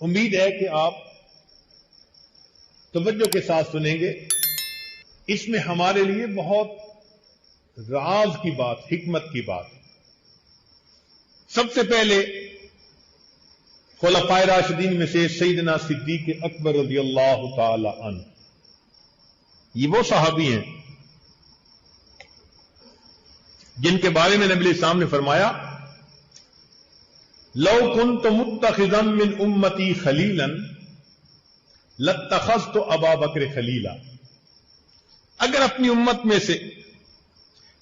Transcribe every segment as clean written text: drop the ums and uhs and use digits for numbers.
امید ہے کہ آپ توجہ کے ساتھ سنیں گے. اس میں ہمارے لیے بہت راز کی بات، حکمت کی بات. سب سے پہلے خلفائے راشدین میں سے سیدنا صدیق اکبر رضی اللہ تعالی عنہ، یہ وہ صحابی ہیں جن کے بارے میں نبی السلام نے فرمایا لو كنت متخذا من امتی خلیلا لاتخذت ابا بکر خلیلا. اگر اپنی امت میں سے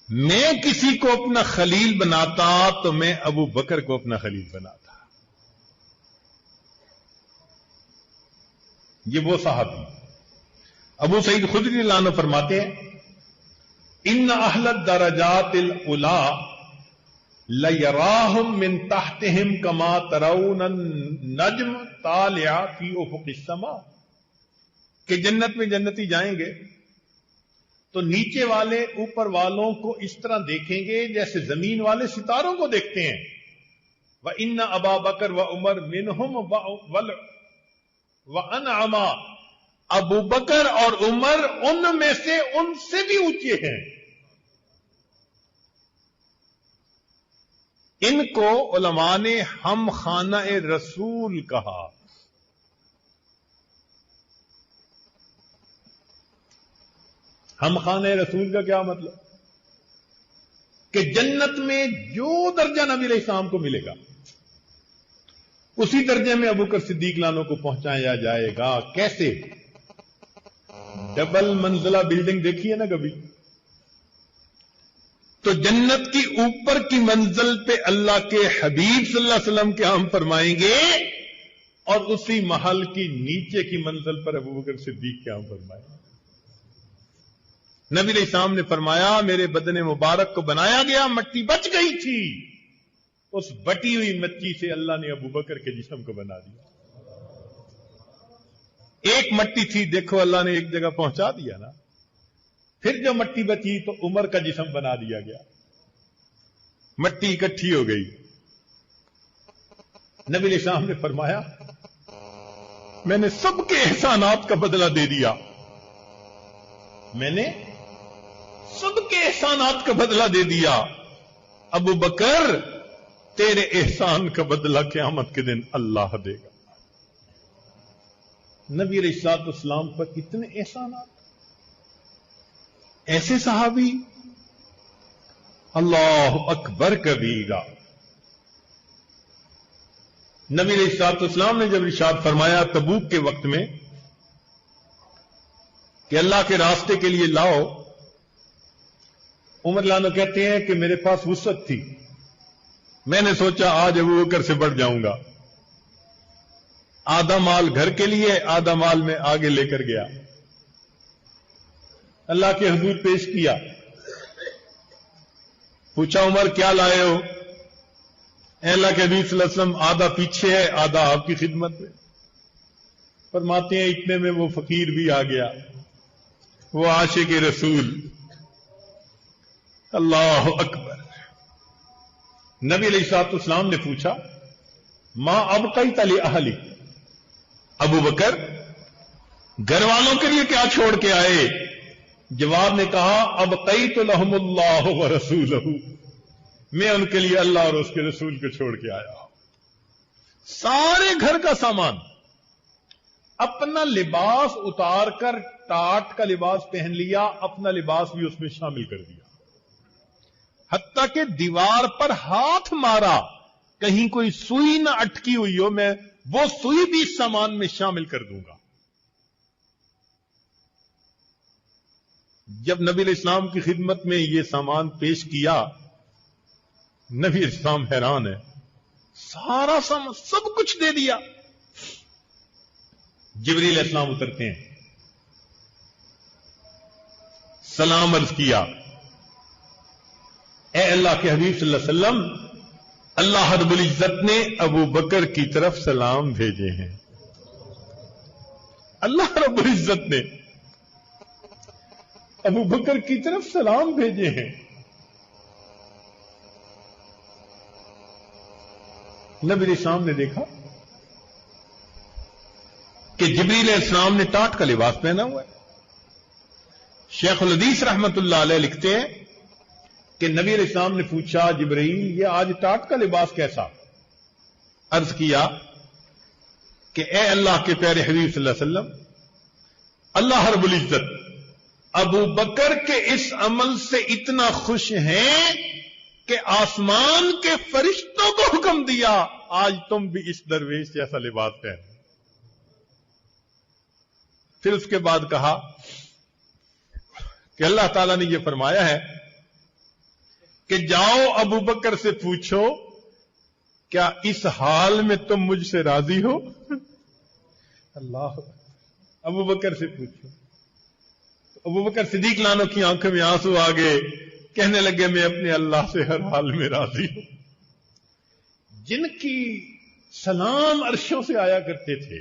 میں کسی کو اپنا خلیل بناتا تو میں ابو بکر کو اپنا خلیل بناتا. یہ وہ صحابی. ابو سعید خدری اللہ عنہ فرماتے ہیں ان اہل الدرجات العلی لیراہم من تحتہم کما ترون النجم طالع فی افق السماء، کہ جنت میں جنتی جائیں گے تو نیچے والے اوپر والوں کو اس طرح دیکھیں گے جیسے زمین والے ستاروں کو دیکھتے ہیں. وَإِنَّ أَبَا بَكْرَ وَعُمَرْ مِنْهُمْ وَأَنْعَمَا، ابو بکر اور عمر ان میں سے ان سے بھی اونچے ہیں. ان کو علماء نے ہم خانہ رسول کہا. ہم خانہ رسول کا کیا مطلب؟ کہ جنت میں جو درجہ نبی علیہ السلام کو ملے گا اسی درجے میں ابو بکر صدیق لانوں کو پہنچایا جائے گا. کیسے؟ ڈبل منزلہ بلڈنگ دیکھی ہے نا کبھی؟ تو جنت کی اوپر کی منزل پہ اللہ کے حبیب صلی اللہ علیہ وسلم کے ہم فرمائیں گے اور اسی محل کی نیچے کی منزل پر ابو بکر صدیق کے ہم فرمائیں گے. نبی علیہ السلام نے فرمایا میرے بدن مبارک کو بنایا گیا، مٹی بچ گئی تھی، اس بٹی ہوئی مٹی سے اللہ نے ابو بکر کے جسم کو بنا دیا. ایک مٹی تھی، دیکھو اللہ نے ایک جگہ پہنچا دیا نا. پھر جو مٹی بچی تو عمر کا جسم بنا دیا گیا. مٹی اکٹھی ہو گئی. نبی علیہ السلام نے فرمایا میں نے سب کے احسانات کا بدلہ دے دیا، میں نے سب کے احسانات کا بدلہ دے دیا. ابو بکر تیرے احسان کا بدلہ قیامت کے دن اللہ دے گا. نبی علیہ الصلوۃ والسلام پر اتنے احسانات، ایسے صحابی، اللہ اکبر کبیرہ. نبی علیہ الصلوۃ والسلام نے جب ارشاد فرمایا تبوک کے وقت میں کہ اللہ کے راستے کے لیے لاؤ، عمر لانو کہتے ہیں کہ میرے پاس وسعت تھی، میں نے سوچا آج ابو بکر سے بڑھ جاؤں گا. آدھا مال گھر کے لیے، آدھا مال میں آگے لے کر گیا، اللہ کے حضور پیش کیا. پوچھا عمر کیا لائے ہو؟ اے اللہ کے حبیب صلی اللہ علیہ وسلم آدھا پیچھے ہے، آدھا آپ کی خدمت میں. فرماتے ہیں اتنے میں وہ فقیر بھی آ گیا، وہ عاشق رسول. اللہ اکبر. نبی علیہ الصلوۃ والسلام نے پوچھا ما ابقیت لأہلک، ابو بکر گھر والوں کے لیے کیا چھوڑ کے آئے؟ جواب نے کہا ابقیت لہم اللہ ورسولہ، میں ان کے لیے اللہ اور اس کے رسول کو چھوڑ کے آیا. سارے گھر کا سامان، اپنا لباس اتار کر ٹاٹ کا لباس پہن لیا، اپنا لباس بھی اس میں شامل کر دیا. حتیٰ کہ دیوار پر ہاتھ مارا کہیں کوئی سوئی نہ اٹکی ہوئی ہو، میں وہ سوئی بھی اس سامان میں شامل کر دوں گا. جب نبی علیہ السلام کی خدمت میں یہ سامان پیش کیا، نبی علیہ السلام حیران ہے، سارا سامان سب کچھ دے دیا. جبریل علیہ السلام اترتے ہیں، سلام عرض کیا، اے اللہ کے حبیب صلی اللہ علیہ وسلم، اللہ رب العزت نے ابو بکر کی طرف سلام بھیجے ہیں. اللہ رب العزت نے ابو بکر کی طرف سلام بھیجے ہیں. نبی علیہ السلام نے دیکھا کہ جبریل علیہ السلام نے ٹاٹ کا لباس پہنا ہوا ہے۔ شیخ الحدیث رحمت اللہ علیہ لکھتے ہیں کہ نبی علیہ السلام نے پوچھا جبرائیل یہ آج ٹاٹ کا لباس کیسا؟ عرض کیا کہ اے اللہ کے پیارے حبیب صلی اللہ علیہ وسلم، اللہ رب العزت ابو بکر کے اس عمل سے اتنا خوش ہیں کہ آسمان کے فرشتوں کو حکم دیا آج تم بھی اس درویش جیسا لباس پہنو۔ پھر اس کے بعد کہا کہ اللہ تعالیٰ نے یہ فرمایا ہے کہ جاؤ ابو بکر سے پوچھو کیا اس حال میں تم مجھ سے راضی ہو؟ اللہ، ابو بکر سے پوچھو۔ ابو بکر صدیق لانو کی آنکھوں میں آنسو آ گئے، کہنے لگے میں اپنے اللہ سے ہر حال میں راضی ہوں۔ جن کی سلام عرشوں سے آیا کرتے تھے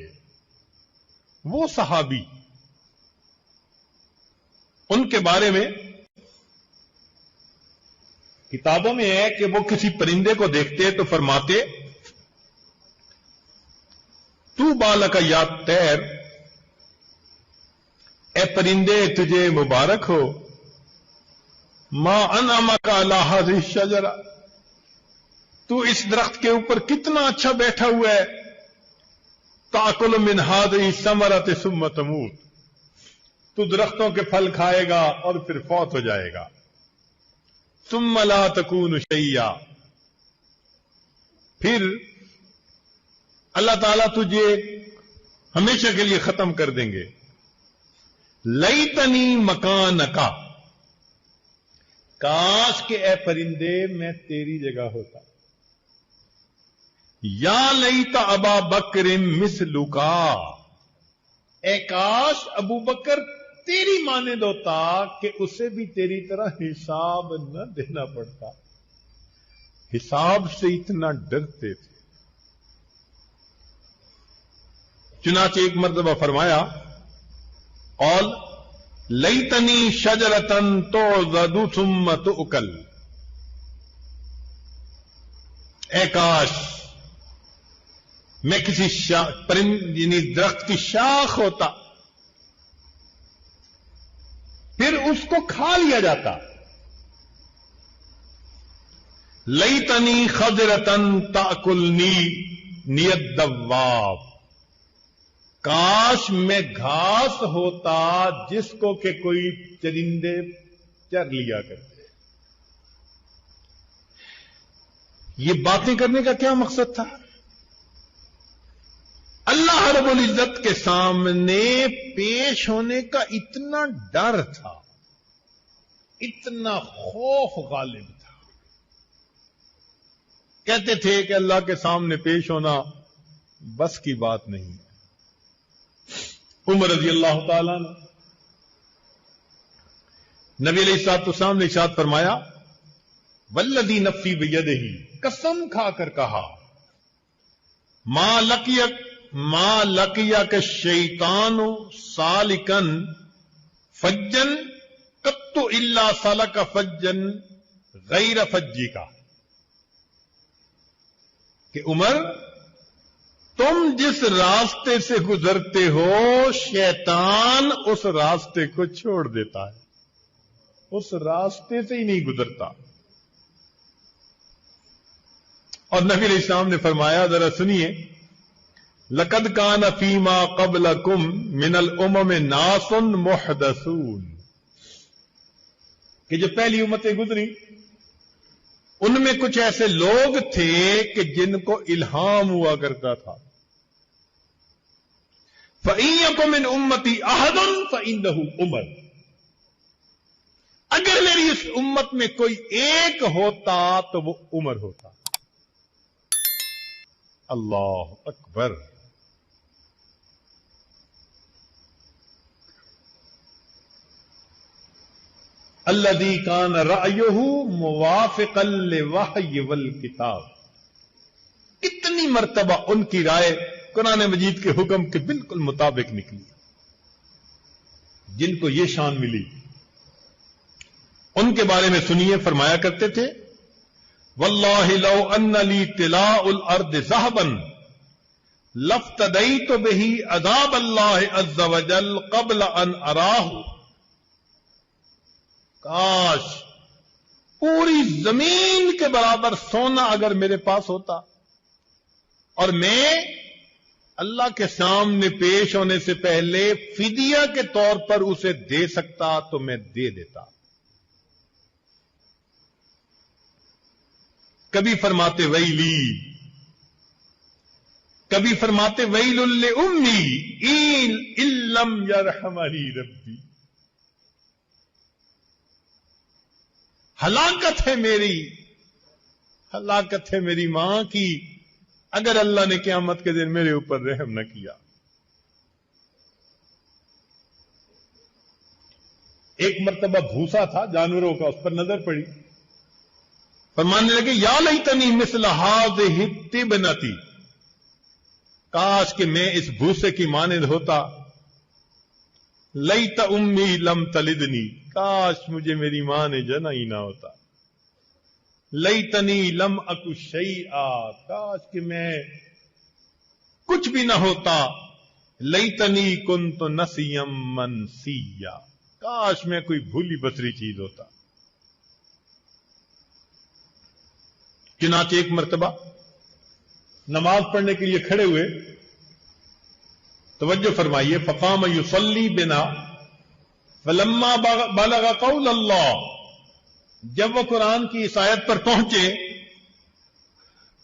وہ صحابی، ان کے بارے میں کتابوں میں ہے کہ وہ کسی پرندے کو دیکھتے تو فرماتے تو بالک یا طیر، اے پرندے تجھے مبارک ہو، ما انعمک علی ھذہ الشجرہ، تو اس درخت کے اوپر کتنا اچھا بیٹھا ہوا ہے، تاکل من ھذہ الثمرۃ ثم تموت، تو درختوں کے پھل کھائے گا اور پھر فوت ہو جائے گا، ثم لا تکون شیئا، پھر اللہ تعالیٰ تجھے ہمیشہ کے لیے ختم کر دیں گے۔ لیتنی مکانکا، کاش کہ اے پرندے میں تیری جگہ ہوتا، یا لیت ابا بکر مثلکا، اے کاش ابو بکر تیری مانند ہوتا کہ اسے بھی تیری طرح حساب نہ دینا پڑتا۔ حساب سے اتنا ڈرتے تھے۔ چنانچہ ایک مرتبہ فرمایا قال لیتنی شجرۃ تعضد ثم تؤکل، اے کاش میں کسی پرند یعنی درخت کی شاخ ہوتا، پھر اس کو کھا لیا جاتا۔ لیتنی خضرۃ تأکلنی الدواب، کاش میں گھاس ہوتا جس کو کہ کوئی چرندے چر لیا کرتے۔ یہ باتیں کرنے کا کیا مقصد تھا؟ اللہ رب العزت کے سامنے پیش ہونے کا اتنا ڈر تھا، اتنا خوف غالب تھا، کہتے تھے کہ اللہ کے سامنے پیش ہونا بس کی بات نہیں ہے۔ عمر رضی اللہ تعالیٰ نے نبی علیہ الصلوۃ والسلام نے ارشاد فرمایا والذی نفسی بیدہ، قسم کھا کر کہا ما لقیک الشیطان سالکن فجن قط الا سلک فجن غیر فجک، کہ عمر تم جس راستے سے گزرتے ہو شیطان اس راستے کو چھوڑ دیتا ہے، اس راستے سے ہی نہیں گزرتا۔ اور نبی علیہ السلام نے فرمایا، ذرا سنیے، لقد کان فیما قبلکم من الامم ناس محدثون، کہ جو پہلی امتیں گزری ان میں کچھ ایسے لوگ تھے کہ جن کو الہام ہوا کرتا تھا۔ فَإِن يَكُن مِّنْ أُمَّتِي أَحَدٌ فَإِنَّهُ عُمَرٌ، اگر میری اس امت میں کوئی ایک ہوتا تو وہ عمر ہوتا۔ اللہ اکبر۔ الذی کان رأیہ موافقا للوحی والکتاب، کتنی مرتبہ ان کی رائے قرآن مجید کے حکم کے بالکل مطابق نکلی، جن کو یہ شان ملی ان کے بارے میں سنیے، فرمایا کرتے تھے واللہ لو ان لی طلاء الارض ذهبا لفتدیت بہ عذاب اللہ عز وجل قبل ان اراہ، کاش پوری زمین کے برابر سونا اگر میرے پاس ہوتا اور میں اللہ کے سامنے پیش ہونے سے پہلے فدیہ کے طور پر اسے دے سکتا تو میں دے دیتا۔ کبھی فرماتے ویلی، کبھی فرماتے ویل لأمی ان لم یرحمنی ربی، ہلاکت ہے میری، ہلاکت ہے میری ماں کی اگر اللہ نے قیامت کے دن میرے اوپر رحم نہ کیا۔ ایک مرتبہ بھوسا تھا جانوروں کا، اس پر نظر پڑی، فرمانے لگے یا لیتنی مثل ہذہ التبنتی، کاش کہ میں اس بھوسے کی مانند ہوتا، لیت امی لم تلدنی، کاش مجھے میری ماں نے جنا ہی نہ ہوتا، لیتنی لم اکو شیئا، کاش کہ میں کچھ بھی نہ ہوتا، لیتنی کنت نسیا منسیا، کاش میں کوئی بھولی بسری چیز ہوتا۔ چنانچہ ایک مرتبہ نماز پڑھنے کے لیے کھڑے ہوئے، توجہ فرمائیے، فقام یصلی بنا فلما بلغ قول اللہ، جب وہ قرآن کی اس آیت پر پہنچے،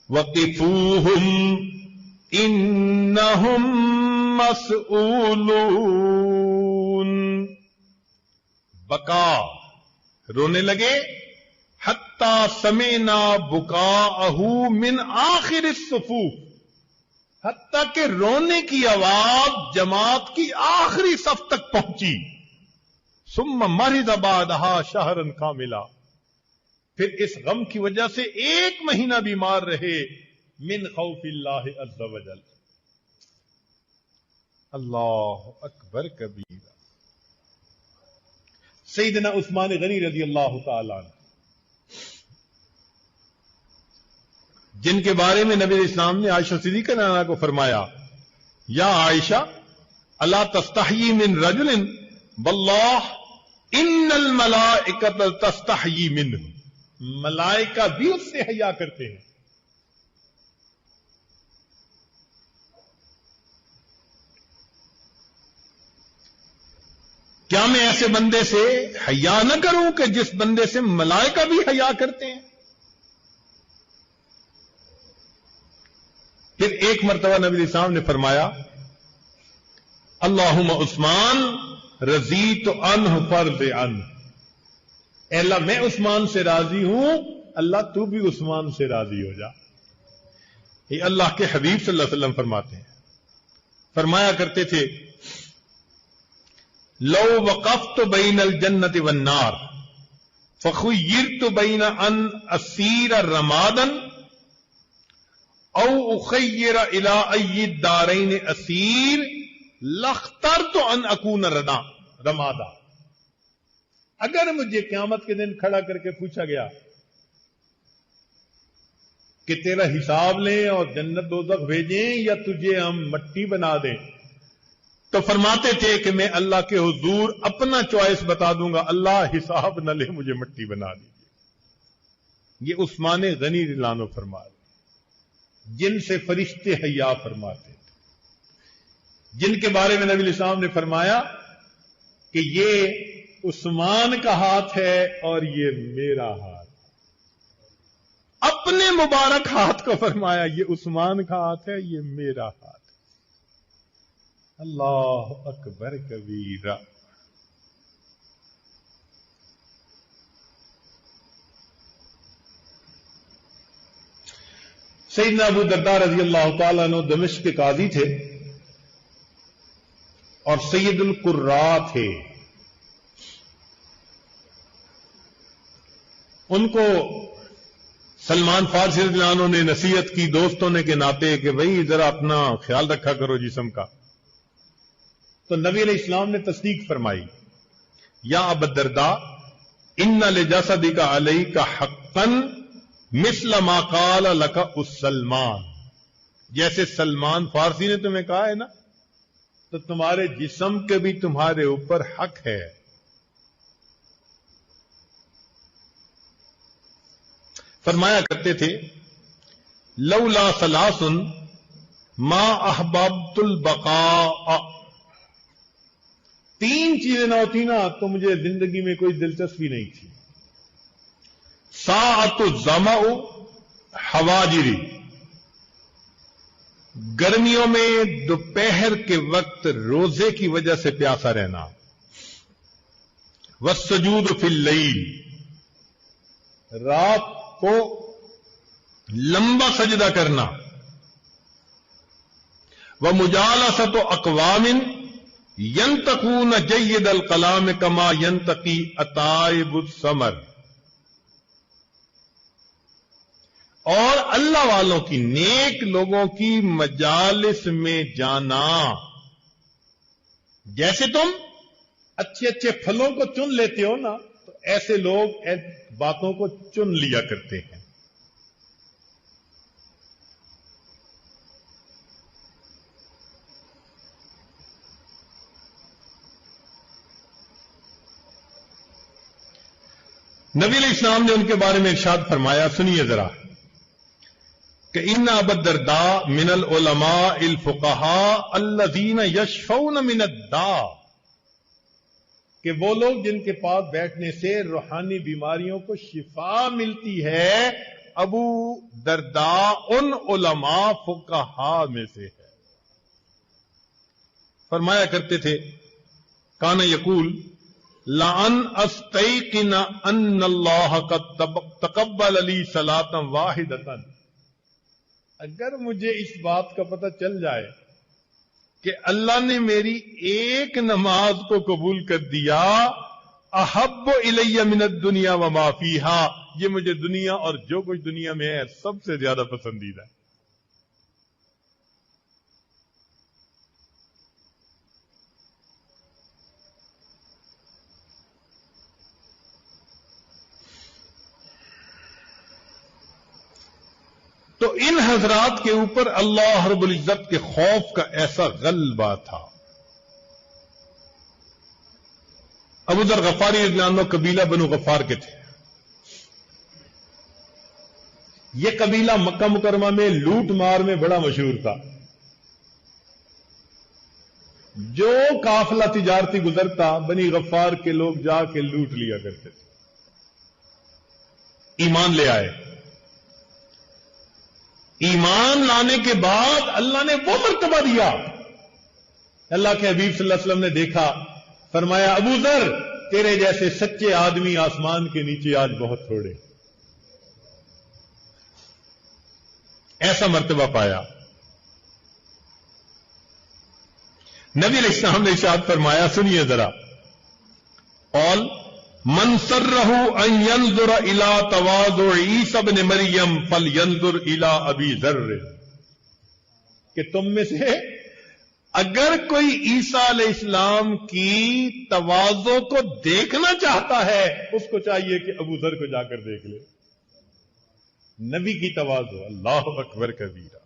وقفوہم انہم مسئولون، بکا، رونے لگے، حتی سمعنا بکاءہ من آخر الصفوف، حتیٰ کہ رونے کی آواز جماعت کی آخری صف تک پہنچی۔ ثم مرض بعدہا شہرا کاملا، پھر اس غم کی وجہ سے ایک مہینہ بیمار رہے، من خوف اللہ عز وجل۔ اللہ اکبر کبیرہ۔ سیدنا عثمان غنی رضی اللہ تعالی عنہ، جن کے بارے میں نبی اسلام نے عائشہ صدیقہ نانا کو فرمایا، یا عائشہ الا تستحیی من رجل واللہ ان الملائکۃ تستحیی منہ، ملائکہ بھی اس سے حیا کرتے ہیں۔ کیا میں ایسے بندے سے حیا نہ کروں کہ جس بندے سے ملائکہ بھی حیا کرتے ہیں؟ پھر ایک مرتبہ نبی اسلام نے فرمایا، اللہم عثمان رضیت عنہ فرض عنہ، اے اللہ میں عثمان سے راضی ہوں، اللہ تو بھی عثمان سے راضی ہو جا۔ یہ اللہ کے حبیب صلی اللہ علیہ وسلم فرماتے ہیں، فرمایا کرتے تھے، لو وقفت بین الجنت والنار فخیرت بین ان اسیر رمادا او اخیر الی ای الدارین اسیر لاخترت ان اکون رمادا، اگر مجھے قیامت کے دن کھڑا کر کے پوچھا گیا کہ تیرا حساب لیں اور جنت دوزخ بھیجیں یا تجھے ہم مٹی بنا دیں، تو فرماتے تھے کہ میں اللہ کے حضور اپنا چوائس بتا دوں گا، اللہ حساب نہ لے مجھے مٹی بنا دیجیے۔ یہ عثمان غنی رضی اللہ عنہ فرما رہے، جن سے فرشتے حیا فرماتے تھے، جن کے بارے میں نبی الاسلام نے فرمایا کہ یہ عثمان کا ہاتھ ہے اور یہ میرا ہاتھ، اپنے مبارک ہاتھ کو فرمایا یہ عثمان کا ہاتھ ہے، یہ میرا ہاتھ۔ اللہ اکبر کبیرہ۔ سیدنا ابو درداء رضی اللہ تعالیٰ عنہ دمشق کے قاضی تھے اور سید القراء تھے۔ ان کو سلمان فارسی رضی اللہ عنہ نے نصیحت کی دوستوں نے کے ناطے کہ بھئی ذرا اپنا خیال رکھا کرو جسم کا، تو نبی علیہ السلام نے تصدیق فرمائی، یا ابا الدرداء ان لجسدک علیک حقا مثل ما قال لک السلمان، جیسے سلمان فارسی نے تمہیں کہا ہے نا، تو تمہارے جسم کے بھی تمہارے اوپر حق ہے۔ فرمایا کرتے تھے لولا ثلاث ما احببت البقاء، تین چیزیں نہ ہوتی نا تو مجھے زندگی میں کوئی دلچسپی نہیں تھی۔ ساعت الظمأ حواجری، گرمیوں میں دوپہر کے وقت روزے کی وجہ سے پیاسا رہنا، والسجود فی اللیل، رات کو لمبا سجدہ کرنا، ومجالسۃ اقوام ینتقون جید الکلام کما ینتقی اطائب الثمر، اور اللہ والوں کی، نیک لوگوں کی مجالس میں جانا، جیسے تم اچھے اچھے پھلوں کو چن لیتے ہو نا، تو ایسے لوگ باتوں کو چن لیا کرتے ہیں۔ نبی علیہ السلام نے ان کے بارے میں ارشاد فرمایا، سنیے ذرا، کہ ان ابا الدرداء من العلماء الفقہاء الذین یشفون من الداء، کہ وہ لوگ جن کے پاس بیٹھنے سے روحانی بیماریوں کو شفا ملتی ہے، ابو درداء ان علماء فقہاء میں سے ہے۔ فرمایا کرتے تھے کان یقول لَأَنْ أَسْتَيْقِنَ أَنَّ اللَّهَ قَدْ تَقَبَّلَ لِي صَلَاةً وَاحِدَةً، اگر مجھے اس بات کا پتہ چل جائے کہ اللہ نے میری ایک نماز کو قبول کر دیا، احب الی من الدنیا وما فیہا، یہ مجھے دنیا اور جو کچھ دنیا میں ہے سب سے زیادہ پسندیدہ ہے۔ تو ان حضرات کے اوپر اللہ رب العزت کے خوف کا ایسا غلبہ تھا۔ ابو ذر غفاری رضی اللہ عنہ قبیلہ بنو غفار کے تھے۔ یہ قبیلہ مکہ مکرمہ میں لوٹ مار میں بڑا مشہور تھا۔ جو قافلہ تجارتی گزرتا بنی غفار کے لوگ جا کے لوٹ لیا کرتے تھے۔ ایمان لے آئے، ایمان لانے کے بعد اللہ نے وہ مرتبہ دیا، اللہ کے حبیب صلی اللہ علیہ وسلم نے دیکھا، فرمایا ابو ذر تیرے جیسے سچے آدمی آسمان کے نیچے آج بہت تھوڑے، ایسا مرتبہ پایا۔ نبی علیہ السلام نے ارشاد فرمایا، سنیے ذرا، قال من سرہ ان ينظر الى تواضع عیسی ابن مریم فلینظر الى ابی ذر، کہ تم میں سے اگر کوئی عیسیٰ علیہ السلام کی تواضع کو دیکھنا چاہتا ہے، اس کو چاہیے کہ ابو ذر کو جا کر دیکھ لے۔ نبی کی تواضع، اللہ اکبر کبیرہ۔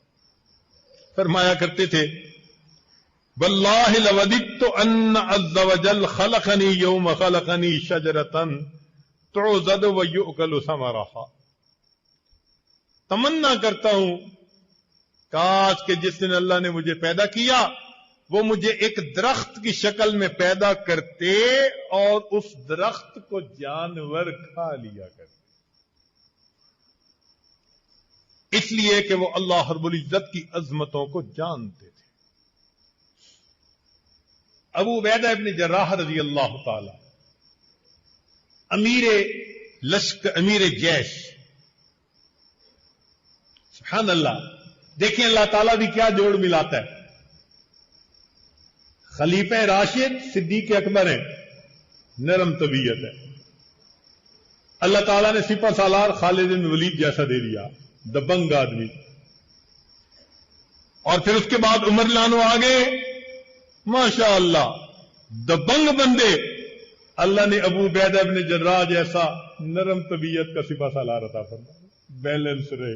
فرمایا کرتے تھے واللہ لوددت ان عز وجل خلقنی یوم خلقنی شجرۃ تعضد ویؤکل ثمرها، تمنا کرتا ہوں کاش کہ جس دن اللہ نے مجھے پیدا کیا وہ مجھے ایک درخت کی شکل میں پیدا کرتے اور اس درخت کو جانور کھا لیا کرتے، اس لیے کہ وہ اللہ رب العزت کی عظمتوں کو جانتے تھے۔ ابو عبیدہ ابن جراح رضی اللہ تعالی امیر لشکر، امیر جیش، سبحان اللہ، دیکھیں اللہ تعالیٰ بھی کیا جوڑ ملاتا ہے۔ خلیفہ راشد صدیق اکبر ہیں، نرم طبیعت ہے، اللہ تعالیٰ نے سپہ سالار خالد بن ولید جیسا دے دیا، دبنگ آدمی، اور پھر اس کے بعد عمر لانو آگے، ماشاء اللہ دبنگ بندے، اللہ نے ابو عبیدہ ابن جراح جیسا نرم طبیعت کا سپہ سالار عطا فرمایا، بیلنس رہے۔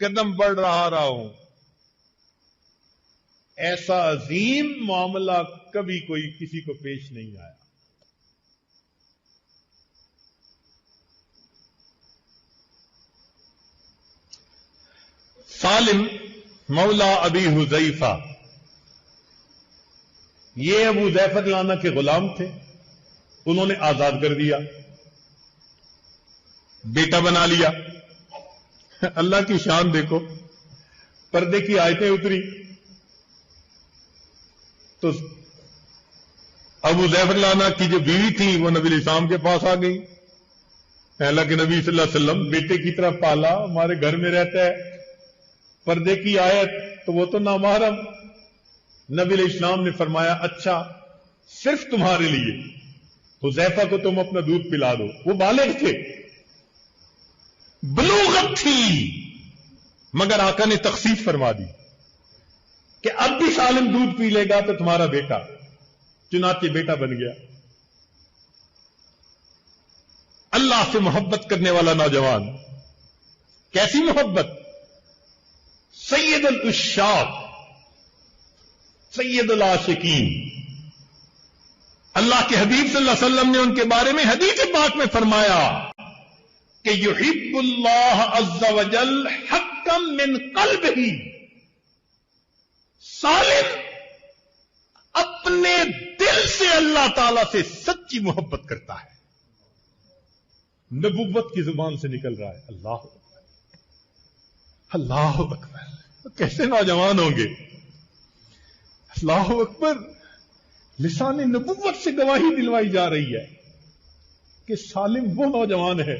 قدم بڑھ رہا ہوں. ایسا عظیم معاملہ کبھی کوئی کسی کو پیش نہیں آیا. سالم مولا ابی حذیفہ، یہ ابو حذیفہ لانا کے غلام تھے، انہوں نے آزاد کر دیا، بیٹا بنا لیا. اللہ کی شان دیکھو، پردے کی آیتیں اتری تو ابو حذیفہ لانا کی جو بیوی تھی وہ نبی علیہ السلام کے پاس آ گئی. اللہ کے نبی صلی اللہ علیہ وسلم بیٹے کی طرح پالا، ہمارے گھر میں رہتا ہے، پردے کی آیت تو وہ تو نامحرم. نبی علیہ السلام نے فرمایا اچھا صرف تمہارے لیے حذیفہ کو تم اپنا دودھ پلا دو. وہ بالغ تھے، بلوغت تھی، مگر آقا نے تخصیص فرما دی کہ اب بھی سالم دودھ پی لے گا تو تمہارا بیٹا. چنانچہ بیٹا بن گیا. اللہ سے محبت کرنے والا نوجوان، کیسی محبت؟ سید العشاق، سید العاشقین. اللہ کے حبیب صلی اللہ علیہ وسلم نے ان کے بارے میں حدیث پاک میں فرمایا کہ یحب اللہ عز وجل حقا من قلبہ. سالم اپنے دل سے اللہ تعالی سے سچی محبت کرتا ہے. نبوت کی زبان سے نکل رہا ہے اللہ اکبر، اللہ اکبر. کیسے نوجوان ہوں گے؟ اللہ اکبر. لسان نبوت سے گواہی دلوائی جا رہی ہے کہ سالم وہ نوجوان ہے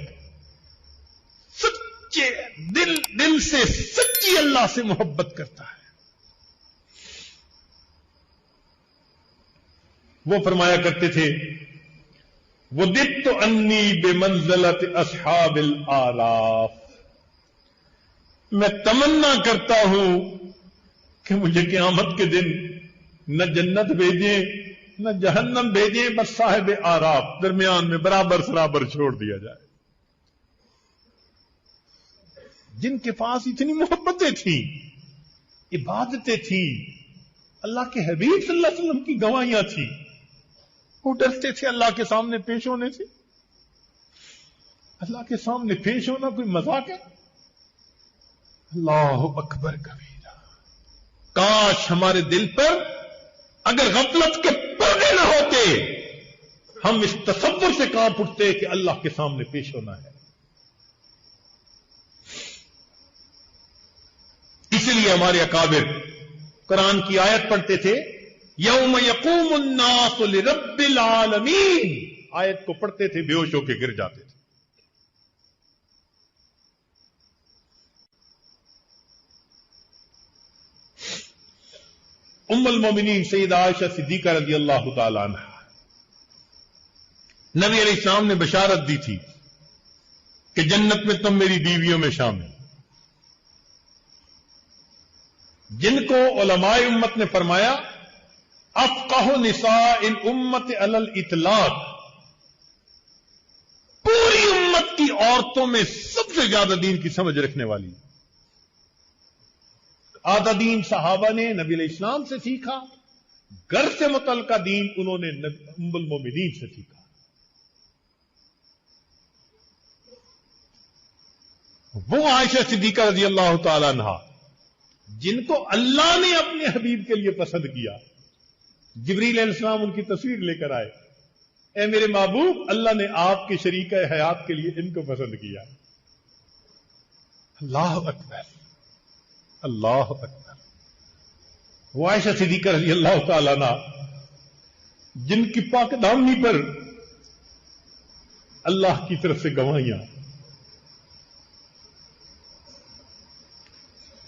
سچے دل سے سچی اللہ سے محبت کرتا ہے. وہ فرمایا کرتے تھے وَدِدْتُ أَنِّي بِمَنْزَلَةِ أَصْحَابِ الْآرَافِ. میں تمنا کرتا ہوں کہ مجھے قیامت کے دن نہ جنت بھیجیں نہ جہنم بھیجیں، بس صاحب آراف درمیان میں برابر سرابر چھوڑ دیا جائے. جن کے پاس اتنی محبتیں تھیں، عبادتیں تھیں، اللہ کے حبیب صلی اللہ علیہ وسلم کی گواہیاں تھیں، وہ ڈرتے تھے اللہ کے سامنے پیش ہونے سے. اللہ کے سامنے پیش ہونا کوئی مذاق ہے؟ اللہ اکبر کبیرہ. کاش ہمارے دل پر اگر غفلت کے پردے نہ ہوتے، ہم اس تصور سے کانپ اٹھتے کہ اللہ کے سامنے پیش ہونا ہے. اسی لیے ہمارے اکابر قرآن کی آیت پڑھتے تھے یوم یقوم الناس لرب العالمین. آیت کو پڑھتے تھے بے ہوش ہو کے گر جاتے تھے. ام المومنین سیدہ عائشہ صدیقہ رضی اللہ تعالی عنہ، نبی علیہ السلام نے بشارت دی تھی کہ جنت میں تم میری بیویوں میں شامل. جن کو علماء امت نے فرمایا افقہ نساء الامت علی الاطلاق، پوری امت کی عورتوں میں سب سے زیادہ دین کی سمجھ رکھنے والی. آدھا دین صحابہ نے نبی علیہ السلام سے سیکھا، گھر سے متعلقہ دین انہوں نے ام المومنین سے سیکھا. وہ عائشہ صدیقہ رضی اللہ تعالی عنہا جن کو اللہ نے اپنے حبیب کے لیے پسند کیا. جبریل علیہ السلام ان کی تصویر لے کر آئے، اے میرے محبوب، اللہ نے آپ کے شریک حیات کے لیے ان کو پسند کیا. اللہ اکبر، اللہ اکبر. وہ عائشہ صدیقہ رضی اللہ تعالیٰ عنہ جن کی پاک دامنی پر اللہ کی طرف سے گواہیاں.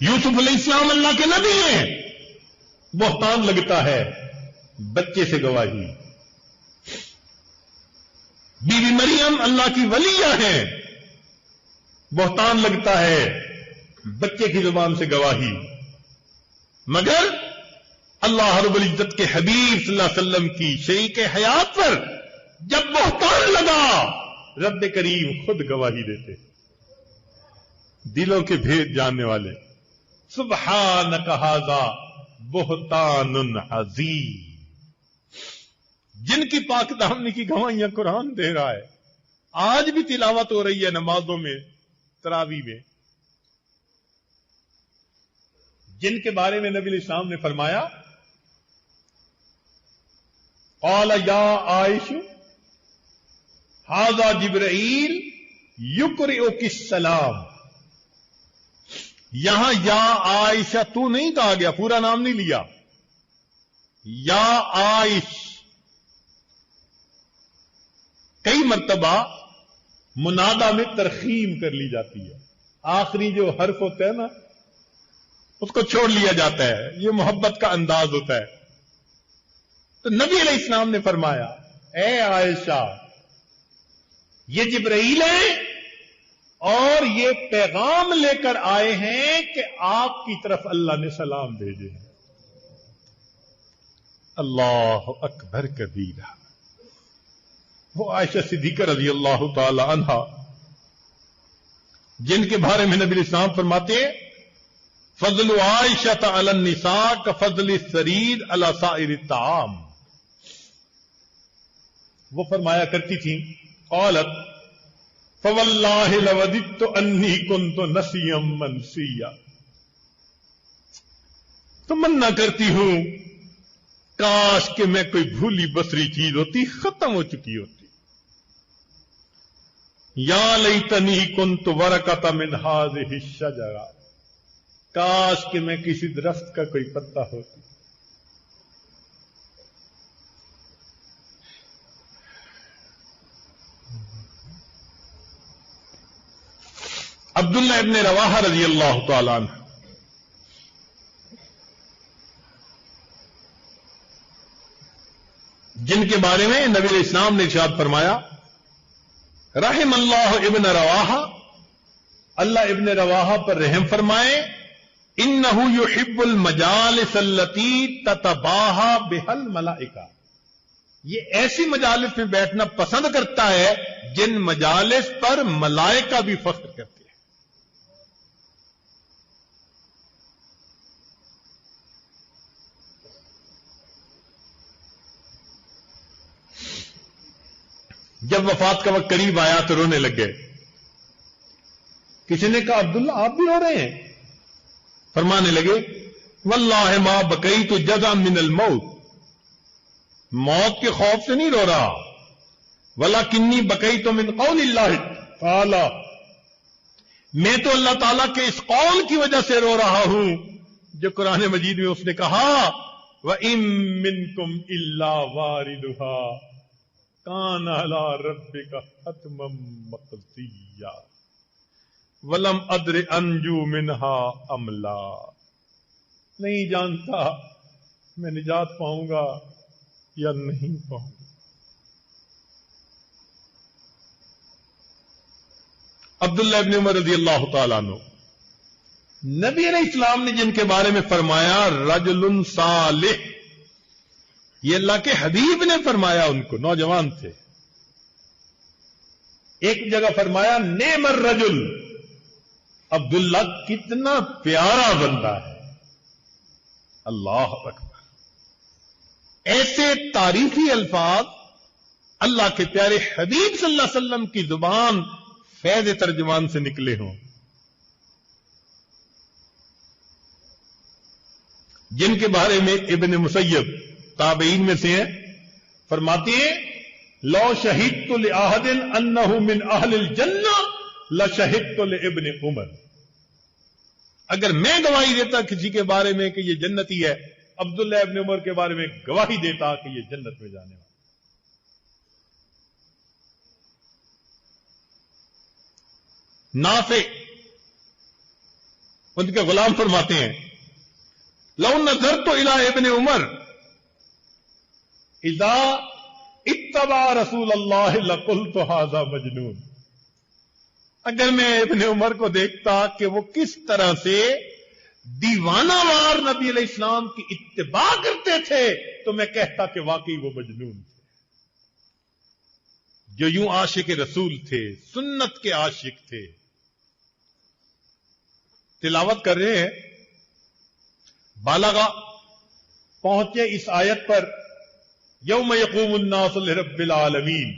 یوسف علیہ السلام اللہ کے نبی ہیں، بہتان لگتا ہے بچے سے گواہی. بیوی مریم اللہ کی ولیہ ہیں، بہتان لگتا ہے بچے کی زبان سے گواہی. مگر اللہ رب العزت کے حبیب صلی اللہ علیہ وسلم کی شریک حیات پر جب بہتان لگا، رب کریم خود گواہی دیتے. دلوں کے بھید جاننے والے. سبحانک ھذا بہتان عظیم. جن کی پاک دامنی کی گواہیاں قرآن دے رہا ہے. آج بھی تلاوت ہو رہی ہے نمازوں میں، تراویح میں، جن کے بارے میں نبی علیہ السلام نے فرمایا قال یا عائشہ ھذا جبرائیل یقرئک السلام. یہاں یا عائشہ تو نہیں کہا گیا، پورا نام نہیں لیا. یا عائش کئی مرتبہ منادہ میں ترخیم کر لی جاتی ہے. آخری جو حرف ہوتا ہے نا اس کو چھوڑ لیا جاتا ہے، یہ محبت کا انداز ہوتا ہے. تو نبی علیہ السلام نے فرمایا اے عائشہ یہ جبرائیل ہیں اور یہ پیغام لے کر آئے ہیں کہ آپ کی طرف اللہ نے سلام بھیجے ہیں. اللہ اکبر کبیرہ. وہ عائشہ صدیقہ رضی اللہ تعالی عنہا جن کے بارے میں نبی الاسلام فرماتے ہیں فضل عائشہ علی النساء کفضل الثرید علی سائر الطعام. وہ فرمایا کرتی تھیں قالت فواللہ لوددت انی کنت نسیا منسیا. تمنا کرتی ہوں کاش کہ میں کوئی بھولی بسری چیز ہوتی، ختم ہو چکی ہوتی. یا لیتنی کنت ورقۃ من ھذہ الشجرہ. کاش کہ میں کسی درخت کا کوئی پتا ہوتی. عبداللہ ابن رواحہ رضی اللہ تعالی عنہ جن کے بارے میں نبی علیہ السلام نے ارشاد فرمایا رحم اللہ ابن رواحہ، اللہ ابن رواحہ پر رحم فرمائے. انہ یحب المجالس التی تتباہا بها الملائکہ. یہ ایسی مجالس میں بیٹھنا پسند کرتا ہے جن مجالس پر ملائکہ بھی فخر کرتے ہیں. جب وفات کا وقت قریب آیا تو رونے لگ گئے. کسی نے کہا عبداللہ آپ بھی رو رہے ہیں؟ فرمانے لگے واللہ ما بکیت جزعا من الموت. موت کے خوف سے نہیں رو رہا. ولکنی بکیت من قول اللہ تعالی. میں تو اللہ تعالیٰ کے اس قول کی وجہ سے رو رہا ہوں جو قرآن مجید میں اس نے کہا وَإِن مِّنكُمْ إِلَّا وَارِدُهَا کان علی ربک حتما مقضیا ولم ادر انجو منها ام لا. نہیں جانتا میں نجات پاؤں گا یا نہیں پاؤں گا. عبداللہ ابن عمر رضی اللہ تعالیٰ عنہ نبی علیہ السلام نے جن کے بارے میں فرمایا رجل صالح، یہ اللہ کے حبیب نے فرمایا ان کو، نوجوان تھے. ایک جگہ فرمایا نعم الرجل، عبداللہ کتنا پیارا بندہ ہے. اللہ اکبر. ایسے تعریفی الفاظ اللہ کے پیارے حبیب صلی اللہ علیہ وسلم کی زبان فیض ترجمان سے نکلے ہوں، جن کے بارے میں ابن مسیب تابعین میں سے ہیں، فرماتے ہیں لو شہدت لأحد انہ من اہل الجنہ لشہدت لابن عمر. اگر میں گواہی دیتا کسی کے بارے میں کہ یہ جنتی ہے، عبداللہ ابن عمر کے بارے میں گواہی دیتا کہ یہ جنت میں جانے والا. نافع ان کے غلام فرماتے ہیں لو نظرت الی ابن عمر اذا اتبع رسول اللہ لقلت ھذا مجنون. اگر میں ابن عمر کو دیکھتا کہ وہ کس طرح سے دیوانہ وار نبی علیہ السلام کی اتباع کرتے تھے تو میں کہتا کہ واقعی وہ مجنون تھے. جو یوں عاشق رسول تھے، سنت کے عاشق تھے. تلاوت کر رہے ہیں، بالغا پہنچے اس آیت پر یوم یقوم الناس لرب العالمین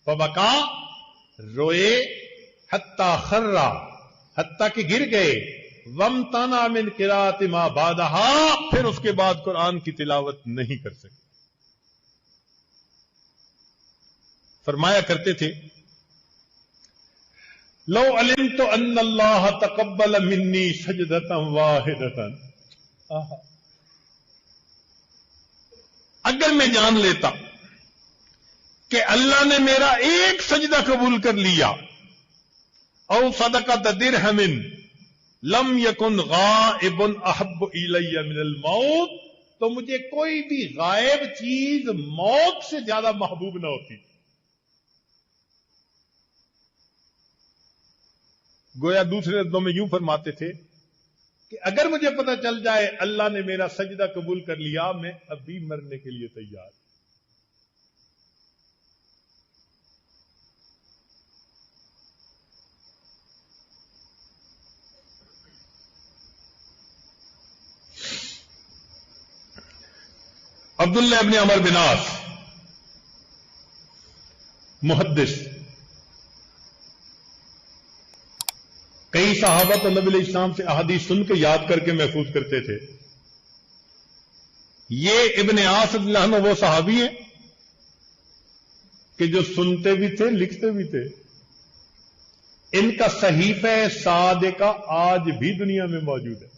فبکا، روئے، حتی خرا، حتی کہ گر گئے، وامتنع من قراءۃ ما بعدہا، پھر اس کے بعد قرآن کی تلاوت نہیں کر سکے۔ فرمایا کرتے تھے لو علمت ان اللہ تقبل منی سجدۃ واحدۃ، اگر میں جان لیتا کہ اللہ نے میرا ایک سجدہ قبول کر لیا، او صدقۃ درہم لم یکن غائب احب الی من الموت، تو مجھے کوئی بھی غائب چیز موت سے زیادہ محبوب نہ ہوتی۔ گویا دوسرے لفظوں میں یوں فرماتے تھے کہ اگر مجھے پتہ چل جائے اللہ نے میرا سجدہ قبول کر لیا، میں ابھی مرنے کے لیے تیار۔ عبداللہ ابن عمر بن عاص محدث، کئی صحابہ تو نبی علیہ السلام سے احادیث سن کے یاد کر کے محفوظ کرتے تھے۔ یہ ابن عاص رضی اللہ عنہ وہ صحابی ہیں کہ جو سنتے بھی تھے، لکھتے بھی تھے۔ ان کا صحیفہ صادقہ آج بھی دنیا میں موجود ہے۔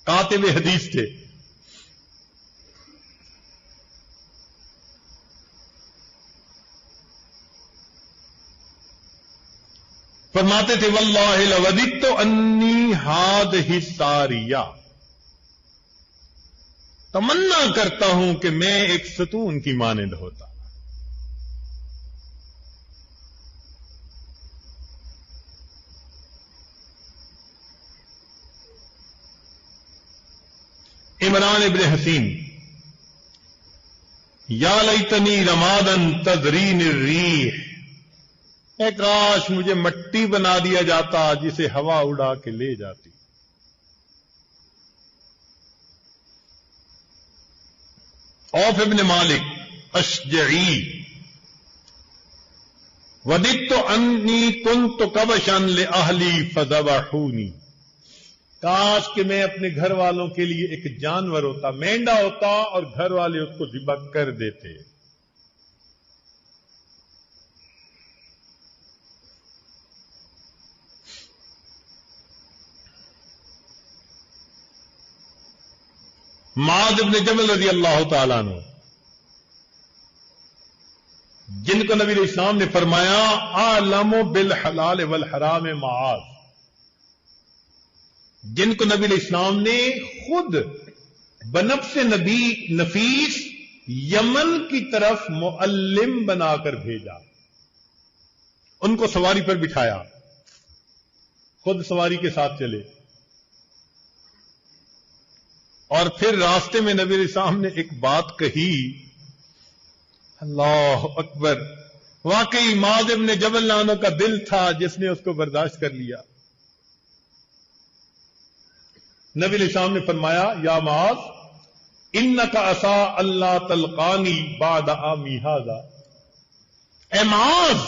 کاتب حدیث تھے۔ فرماتے تھے واللہ لوددت انی ہذہ ساریہ، تمنا کرتا ہوں کہ میں ایک ستون کی مانند ہوتا۔ عمران ابن حسین، یا لیتنی رمادا تذرینی الریح، اے کاش مجھے مٹی بنا دیا جاتا جسے ہوا اڑا کے لے جاتی۔ عوف ابن مالک اشجعی، وددت انی کنت کبشا لأہلی فذبحونی، کاش کہ میں اپنے گھر والوں کے لیے ایک جانور ہوتا، مینڈا ہوتا، اور گھر والے اس کو ذبح کر دیتے۔ معاذ بن جبل رضی اللہ تعالیٰ عنہ، جن کو نبی علیہ السلام نے فرمایا عالم بالحلال والحرام معاذ، جن کو نبی علیہ السلام نے خود بنفس نبی نفیس یمن کی طرف معلم بنا کر بھیجا، ان کو سواری پر بٹھایا، خود سواری کے ساتھ چلے، اور پھر راستے میں نبی علیہ السلام نے ایک بات کہی، اللہ اکبر، واقعی معاذ بن جبل عنہ کا دل تھا جس نے اس کو برداشت کر لیا۔ نبی علیہ السلام نے فرمایا یا معاذ انک عسى اللہ تلقانی بعد عامی ھذا، اے معاذ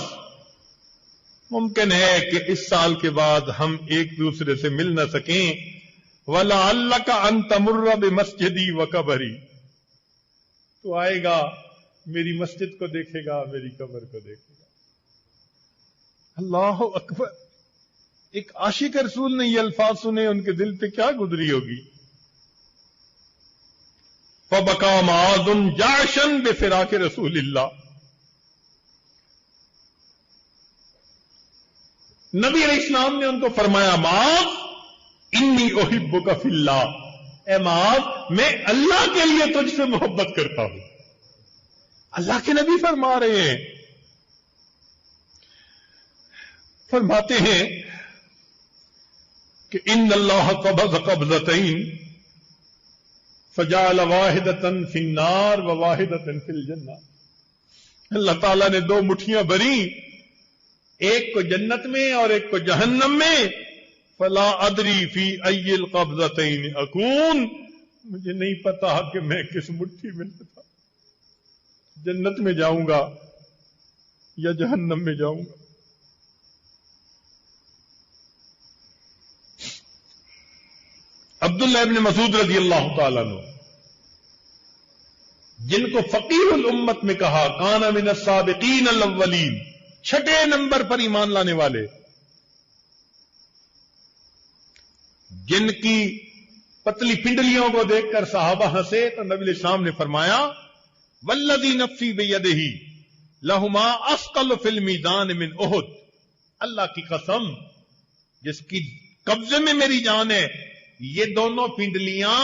ممکن ہے کہ اس سال کے بعد ہم ایک دوسرے سے مل نہ سکیں، وَلَعَلَّكَ أَن تَمُرَّ بِمَسْجِدِي وَقَبْرِي، تو آئے گا میری مسجد کو دیکھے گا، میری قبر کو دیکھے گا۔ اللہ اکبر، ایک عاشق رسول نے یہ الفاظ سنے، ان کے دل پہ کیا گزری ہوگی۔ فَبَكَى مُعَاذٌ جَعْشًا بِفِرَاقِ رسول اللہ، نبی علیہ السلام نے ان کو فرمایا معاذ انی احبک فی اللہ، اے معاذ میں اللہ کے لیے تجھ سے محبت کرتا ہوں۔ اللہ کے نبی فرما رہے ہیں، فرماتے ہیں کہ ان اللہ قبض قبضتین فجعل واحدۃ فی النار وواحدۃ فی الجنہ، اللہ تعالیٰ نے دو مٹھیاں بھری، ایک کو جنت میں اور ایک کو جہنم میں. فلا ادری فی ای القبضتین اکون، مجھے نہیں پتا کہ میں کس مٹھی میں تھا، جنت میں جاؤں گا یا جہنم میں جاؤں گا. عبداللہ ابن مسعود رضی اللہ تعالیٰ عنہ، جن کو فقیہ الامت میں کہا، کان من السابقین الاولین، چھٹے نمبر پر ایمان لانے والے، جن کی پتلی پنڈلیوں کو دیکھ کر صحابہ ہنسے تو نبی علیہ السلام نے فرمایا والذی نفسی بیدہ لہما اثقل فی المیزان من احد، اللہ کی قسم جس کی قبضے میں میری جان ہے، یہ دونوں پنڈلیاں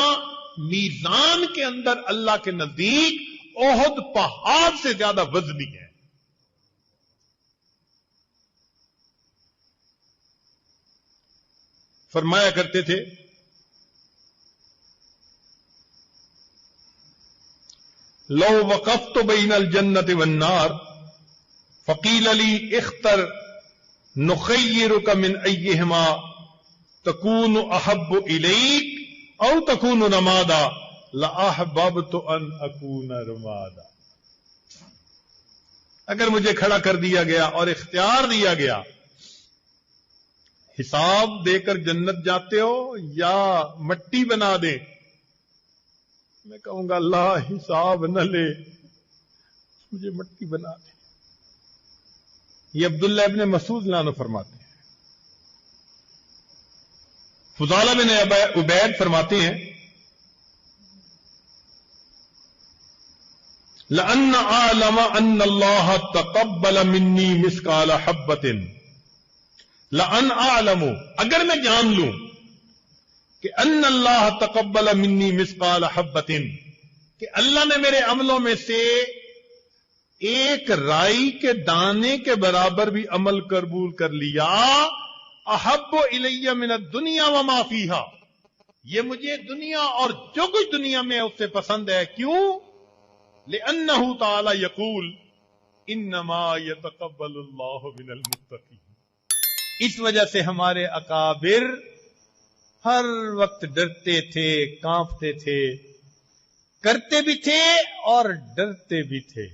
میزان کے اندر اللہ کے نزدیک احد پہاڑ سے زیادہ وزنی ہے. فرمایا کرتے تھے لو وقفت بین الجنت والنار فقیل لی اختر نخیرک من ایہما تکون احب الیک او تکون رمادا لاحببت ان اکون رمادا. اگر مجھے کھڑا کر دیا گیا اور اختیار دیا گیا، حساب دے کر جنت جاتے ہو یا مٹی بنا دے، میں کہوں گا اللہ حساب نہ لے، مجھے مٹی بنا دے. یہ عبداللہ ابن مسعود عنہ فرماتے ہیں. فضالہ بن عبید فرماتے ہیں لأن أعلم أن الله تقبل مني مثقال حبة، لأن أعلم، اگر میں جان لوں کہ ان اللہ تقبل منی مثقال حبۃ، کہ اللہ نے میرے عملوں میں سے ایک رائی کے دانے کے برابر بھی عمل قبول کر لیا، احب الی من الدنیا وما فیہا، یہ مجھے دنیا اور جو کچھ دنیا میں اس سے پسند ہے. کیوں؟ لأنہ تعالی یقول انما یتقبل اللہ من المتقین، اس وجہ سے ہمارے اکابر ہر وقت ڈرتے تھے، کانپتے تھے، کرتے بھی تھے اور ڈرتے بھی تھے.